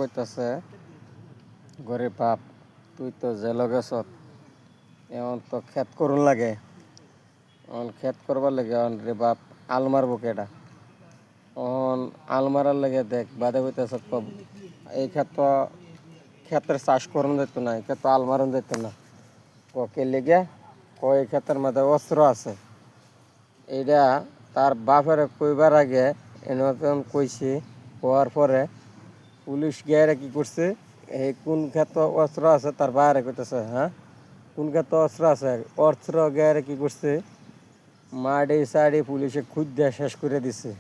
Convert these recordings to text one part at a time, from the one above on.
কইতাছে গরিব বাপ, তুই তো জেল গেছত, এমন তো ক্ষেত করুন লাগে, অন ক্ষেত করবার লাগে অন রে বাপ আল মারবো কেডা? অন আল মারার লাগে দেখ বাদে কইতাছে এই ক্ষেতের চাষ করুন যেত না, এই ক্ষেত আল মারুন যেত না। কে লেগে এই ক্ষেতের মধ্যে অস্ত্র আছে। এইটা তার বাপের কইবার আগে এনতন কইছি, হওয়ার পরে পুলিশ গিয়ে কি করছে, এই কোন ক্ষেত অস্ত্র আছে তার বাইরে কইতেছে, হ্যাঁ কোন ক্ষেত অস্ত্র আছে, অস্ত্র গিয়ে কি করছে, মাড়ি সাড়ি পুলিশে খুঁজ দিয়ে শেষ করে দিছে।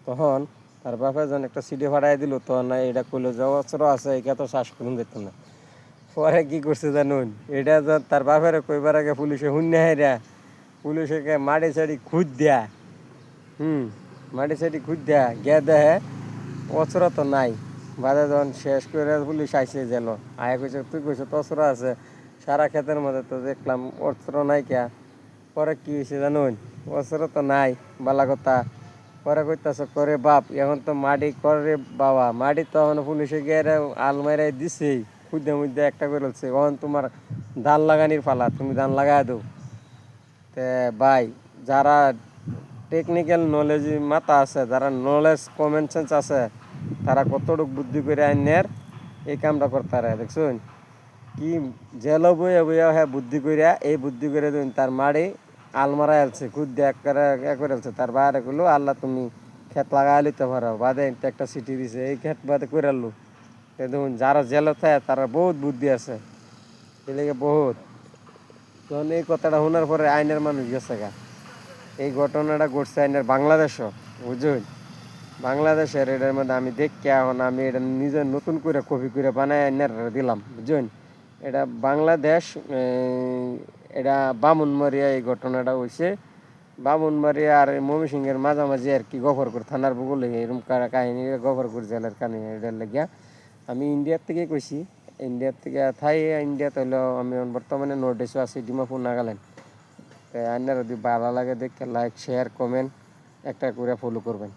তখন তার বাপে যখন একটা সিডি ফাটাই দিল, তখন না এটা কইলো যে অস্ত্র আছে, এই ক্ষেত শ্বাস করুন দিত না। পরে কি করছে জানুন, এটা তার বাপের কইবার আগে পুলিশে শূন্য হাইরা পুলিশে মাড়ি সাড়ি খুঁজ দেয়া, মাটি সাটি খুঁজ দেয়া গিয়া দেহে অস্ত্র তো নাই। বাদে যখন শেষ করে পুলিশ আইসে গেল, আয়া কইছে তুই কইছ তো অস্ত্র আছে, সারা ক্ষেতের মধ্যে তো দেখলাম অস্ত্র নাই কে। পরে কি হয়েছে জানুন, অস্ত্র তো নাই, বালা কথা। পরে কইতাছে করে বাপ এখন তো মাটি করে বাবা, মাটি তো এখন পুলিশে গিয়ে আলমারায় দিছেই, খুঁজে মুজে একটা করে বলছে এখন তোমার ধান লাগানির পালা, তুমি ধান লাগাই দাও। তে ভাই, যারা টেকনিক্যাল নলেজ মাথা আছে, যারা নলেজ কমন সেন্স আছে, তারা কতটুকু বুদ্ধি করে আইনের এই কামটা করতে দেখছুন। কি জেল বইয়া বইয়া হ্যাঁ বুদ্ধি করিয়া এই বুদ্ধি করে দিন তার মাড়ি আলমারা আলছে, খুদ দিয়ে করে আলছে। তার বাইরে করলো আল্লাহ তুমি ক্ষেত লাগাই লিতে পারো, বাদে একটা সিটি দিছে এই ক্ষেত বাদে করে আনলো। দেখুন যারা জেলে থাকে তারা বহুত বুদ্ধি আছে, এদিকে বহুত। তখন এই কথাটা শোনার পরে আইনের মানুষ গেছে গা। এই ঘটনাটা ঘটছে আইনের বাংলাদেশও, বুঝুন। বাংলাদেশের এটার মধ্যে আমি দেখি এখন আমি এটা নিজে নতুন করে কপি করে বানাই আইনের দিলাম, বুঝুন। এটা বাংলাদেশ, এটা বামুনবাড়িয়া এই ঘটনাটা হয়েছে। বামুনবাড়িয়া আর ময়মনসিংহের মাঝামাঝি আর কি, গফরপুর থানার বগলে এরকম কাহিনী, গফরপুর জেলার কাহিনী। এটার লেগিয়া আমি ইন্ডিয়ার থেকে কইছি, ইন্ডিয়ার থেকে ইন্ডিয়াতে হইলেও আমি বর্তমানে নর্থ ইস্টে আছি, ডিমাপুর নাগাল্যান্ড। আপনারা যদি ভালো লাগে দেখে লাইক শেয়ার কমেন্ট একটা করে ফলো করবেন।